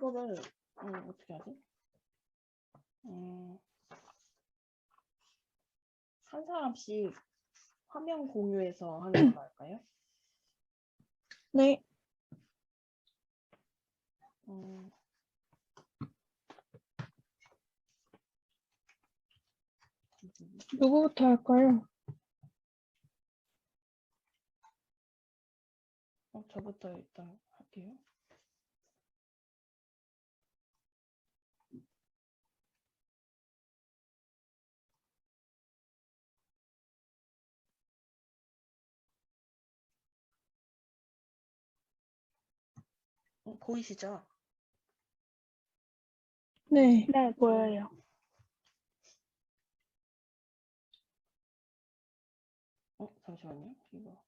이거를 어떻게 하지? 한 사람씩 화면 공유해서 하는 걸로 할까요? 네. 누구부터 할까요? 저부터 일단 할게요. 보이시죠? 네. 네, 보여요. 잠시만요. 이거.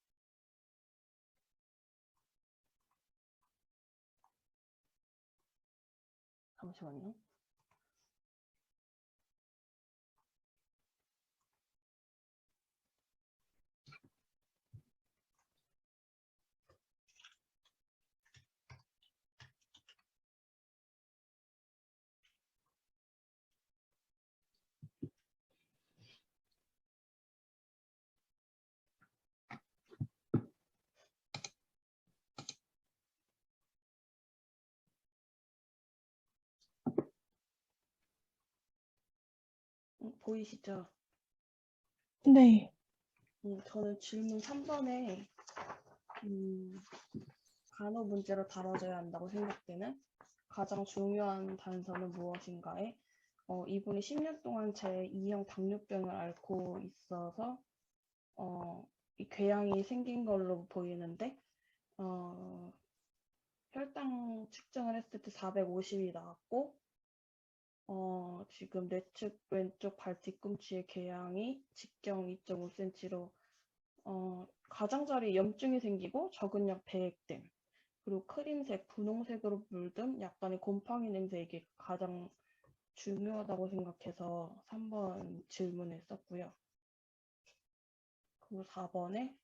잠시만요. 보이시죠? 네. 저는 질문 3번에 간호 문제로 다뤄져야 한다고 생각되는 가장 중요한 단서는 무엇인가에 이분이 10년 동안 제2형 당뇨병을 앓고 있어서 이 궤양이 생긴 걸로 보이는데 혈당 측정을 했을 때 450이 나왔고 지금 뇌측 왼쪽 발 뒤꿈치의 궤양이 직경 2.5cm로 가장자리에 염증이 생기고 적은 약 배액됨, 그리고 크림색, 분홍색으로 물든 약간의 곰팡이 냄새, 이게 가장 중요하다고 생각해서 3번 질문을 썼고요. 그리고 4번에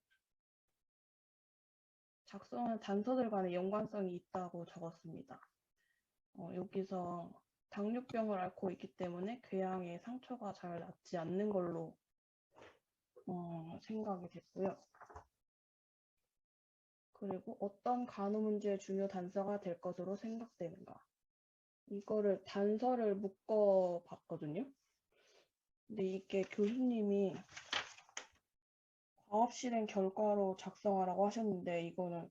작성한 단서들 간의 연관성이 있다고 적었습니다. 여기서 당뇨병을 앓고 있기 때문에 궤양에 상처가 잘 낫지 않는 걸로 생각이 됐고요. 그리고 어떤 간호 문제의 중요 단서가 될 것으로 생각되는가. 이거를 단서를 묶어 봤거든요. 근데 이게 교수님이 과업 실행 결과로 작성하라고 하셨는데 이거는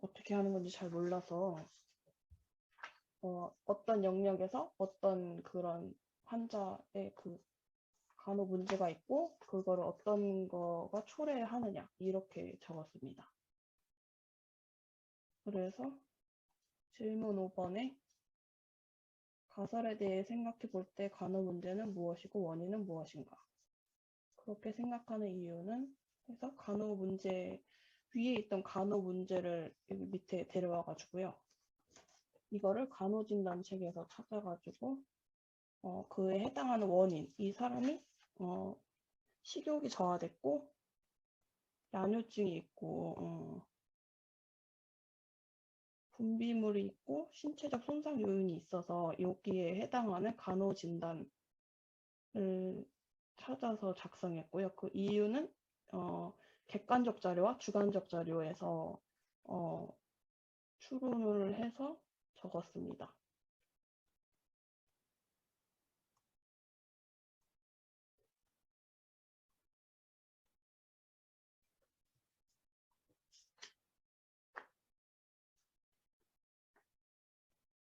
어떻게 하는 건지 잘 몰라서 어떤 영역에서 어떤 그런 환자의 그 간호 문제가 있고 그거를 어떤 거가 초래하느냐 이렇게 적었습니다. 그래서 질문 5번에 가설에 대해 생각해 볼 때 간호 문제는 무엇이고 원인은 무엇인가. 그렇게 생각하는 이유는 해서 간호 문제 위에 있던 간호 문제를 여기 밑에 데려와 가지고요. 이거를 간호진단 책에서 찾아가지고 그에 해당하는 원인, 이 사람이 식욕이 저하됐고 야뇨증이 있고 분비물이 있고 신체적 손상 요인이 있어서 여기에 해당하는 간호진단을 찾아서 작성했고요. 그 이유는 객관적 자료와 주관적 자료에서 추론을 해서 적었습니다.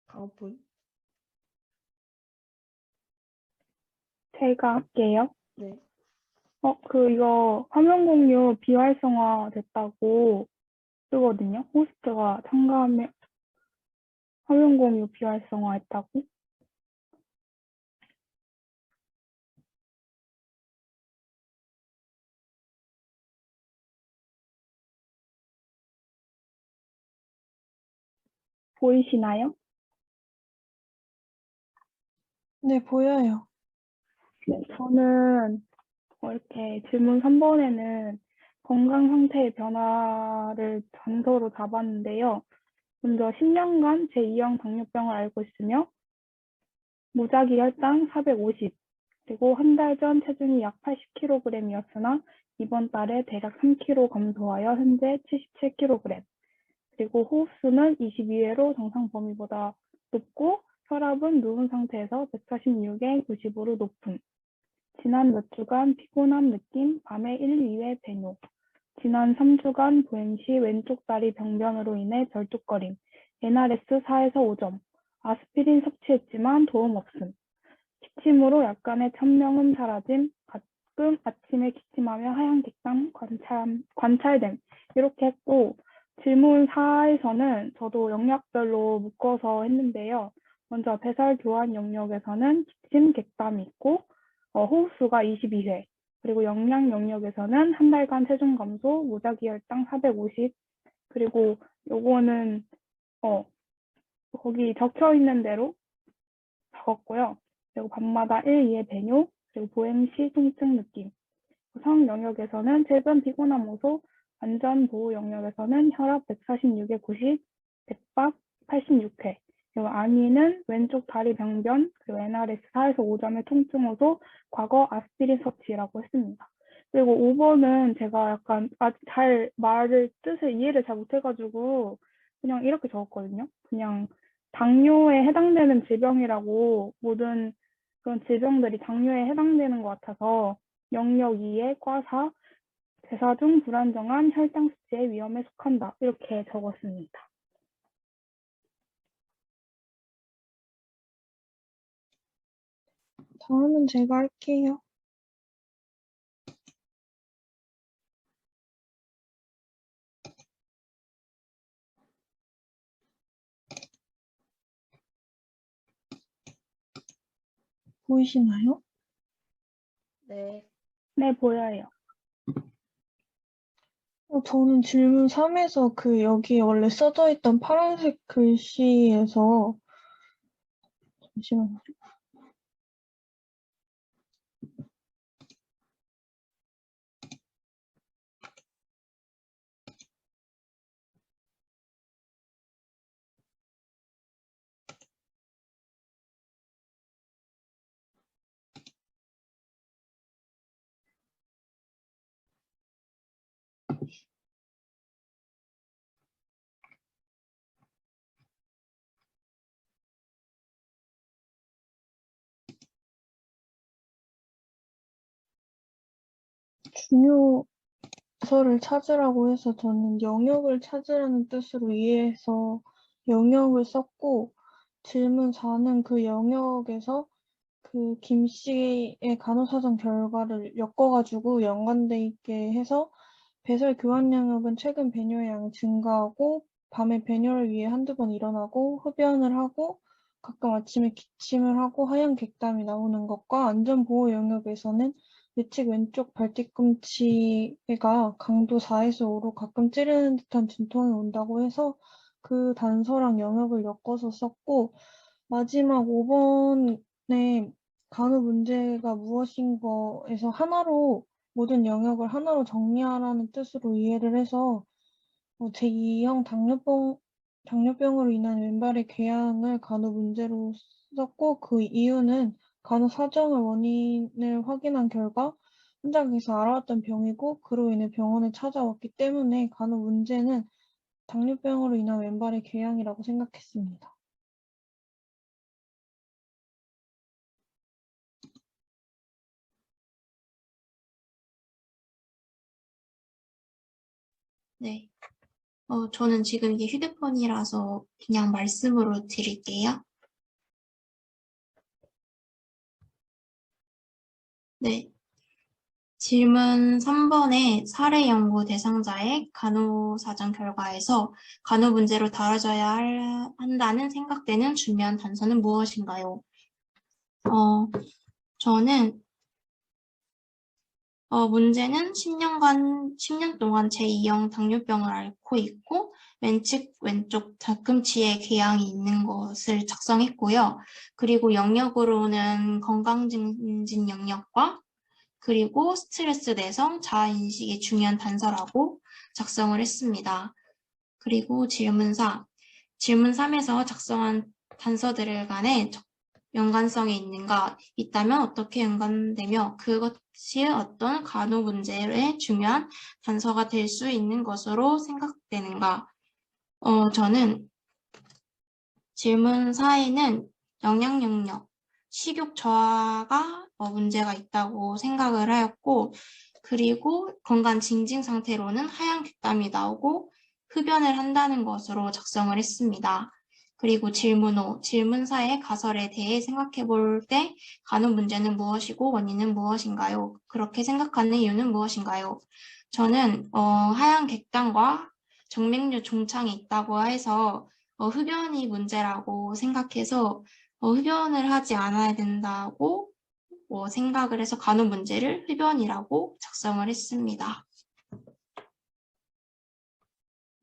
다음 분. 제가 할게요. 네. 이거 화면 공유 비활성화 됐다고 쓰거든요. 호스트가 참가하면 화면 공유 비활성화 했다고. 보이시나요? 네, 보여요. 네, 저는 이렇게 질문 3번에는 건강 상태의 변화를 단서로 잡았는데요. 먼저 10년간 제2형 당뇨병을 앓고 있으며 무작위 혈당 450, 그리고 한 달 전 체중이 약 80kg이었으나 이번 달에 대략 3kg 감소하여 현재 77kg, 그리고 호흡수는 22회로 정상 범위보다 높고 혈압은 누운 상태에서 146에 95로 높음. 지난 몇 주간 피곤함 느낌, 밤에 1, 2회 배뇨. 지난 3주간 보행 시 왼쪽 다리 병변으로 인해 절뚝거림. NRS 4에서 5점. 아스피린 섭취했지만 도움 없음. 기침으로 약간의 천명음 사라짐. 가끔 아침에 기침하며 하얀 객당 관찰됨. 이렇게 했고, 질문 4에서는 저도 영역별로 묶어서 했는데요. 먼저 배설 교환 영역에서는 기침 객담이 있고, 호흡수가 22회, 그리고 영양 영역에서는 한 달간 체중 감소, 무작위 혈당 450, 그리고 요거는 거기 적혀 있는 대로 적었고요. 그리고 밤마다 1, 2의 배뇨, 그리고 보행 시 통증 느낌. 성 영역에서는 최근 피곤함 호소, 안전 보호 영역에서는 혈압 146에 90, 백박 86회. 그리고 안위는 왼쪽 다리 병변, 그리고 NRS 4에서 5점의 통증 호소, 과거 아스피린 섭취라고 했습니다. 그리고 5번은 제가 약간 잘 뜻을 이해를 잘 못해가지고 그냥 이렇게 적었거든요. 그냥 당뇨에 해당되는 질병이라고 모든 그런 질병들이 당뇨에 해당되는 것 같아서 영역 2의 과사, 대사 중 불안정한 혈당 수치의 위험에 속한다. 이렇게 적었습니다. 다음은 제가 할게요. 보이시나요? 네. 네, 보여요. 저는 질문 3에서 여기에 원래 써져 있던 파란색 글씨에서 잠시만요. 중요서를 찾으라고 해서 저는 영역을 찾으라는 뜻으로 이해해서 영역을 썼고, 질문 4는 그 영역에서 김 씨의 간호사정 결과를 엮어가지고 연관돼 있게 해서 배설 교환 영역은 최근 배뇨의 양이 증가하고 밤에 배뇨를 위해 한두 번 일어나고 흡연을 하고 가끔 아침에 기침을 하고 하얀 객담이 나오는 것과 안전보호 영역에서는 예측 왼쪽 발뒤꿈치가 강도 4에서 5로 가끔 찌르는 듯한 진통이 온다고 해서 그 단서랑 영역을 엮어서 썼고, 마지막 5번에 간호 문제가 무엇인 거에서 하나로 모든 영역을 하나로 정리하라는 뜻으로 이해를 해서 제2형 당뇨병으로 인한 왼발의 궤양을 간호 문제로 썼고, 그 이유는 간호 사정의 원인을 확인한 결과 현장에서 알아왔던 병이고 그로 인해 병원에 찾아왔기 때문에 간호 문제는 당뇨병으로 인한 왼발의 궤양이라고 생각했습니다. 네. 저는 지금 이게 휴대폰이라서 그냥 말씀으로 드릴게요. 네. 질문 3번에 사례 연구 대상자의 간호사정 결과에서 간호 문제로 다뤄져야 한다는 생각되는 중요한 단서는 무엇인가요? 저는 문제는 10년 동안 제2형 당뇨병을 앓고 있고 왼쪽 뒤꿈치에 궤양이 있는 것을 작성했고요. 그리고 영역으로는 건강증진 영역과 그리고 스트레스 내성, 자아인식의 중요한 단서라고 작성을 했습니다. 그리고 질문 4. 질문 3에서 작성한 단서들 간에 연관성이 있다면 어떻게 연관되며 그것이 어떤 간호 문제의 중요한 단서가 될 수 있는 것으로 생각되는가? 저는 질문 4에는 영양 영역, 식욕 저하가 문제가 있다고 생각을 하였고, 그리고 건강 징징 상태로는 하얀 객담이 나오고 흡연을 한다는 것으로 작성을 했습니다. 그리고 질문 5, 질문 4의 가설에 대해 생각해 볼 때 간호 문제는 무엇이고 원인은 무엇인가요? 그렇게 생각하는 이유는 무엇인가요? 저는 하얀 객담과 정맥류 종창이 있다고 해서 흡연이 문제라고 생각해서 흡연을 하지 않아야 된다고 생각을 해서 간호 문제를 흡연이라고 작성을 했습니다.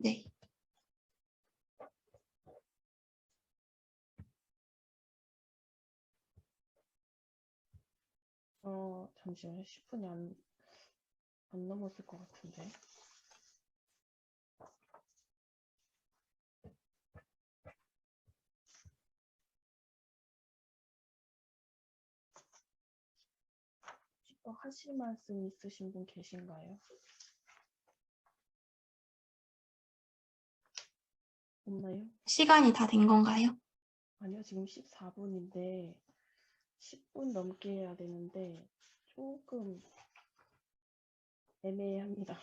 네. 잠시만요. 10분이 안 넘었을 것 같은데. 또 하실 말씀 있으신 분 계신가요? 없나요? 시간이 다 된 건가요? 아니요, 지금 14분인데 10분 넘게 해야 되는데 조금 애매합니다.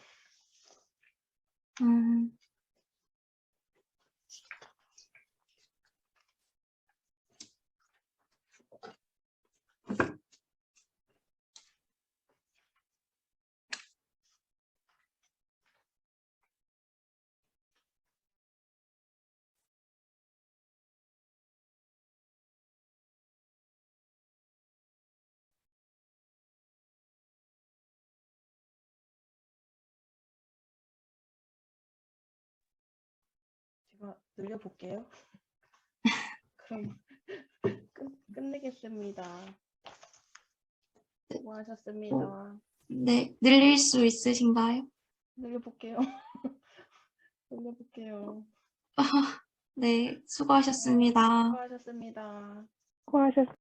제가 늘려볼게요. 그럼 끝내겠습니다. 수고하셨습니다. 네, 늘릴 수 있으신가요? 늘려볼게요. 늘려볼게요. 네, 수고하셨습니다. 수고하셨습니다. 수고하셨습니다.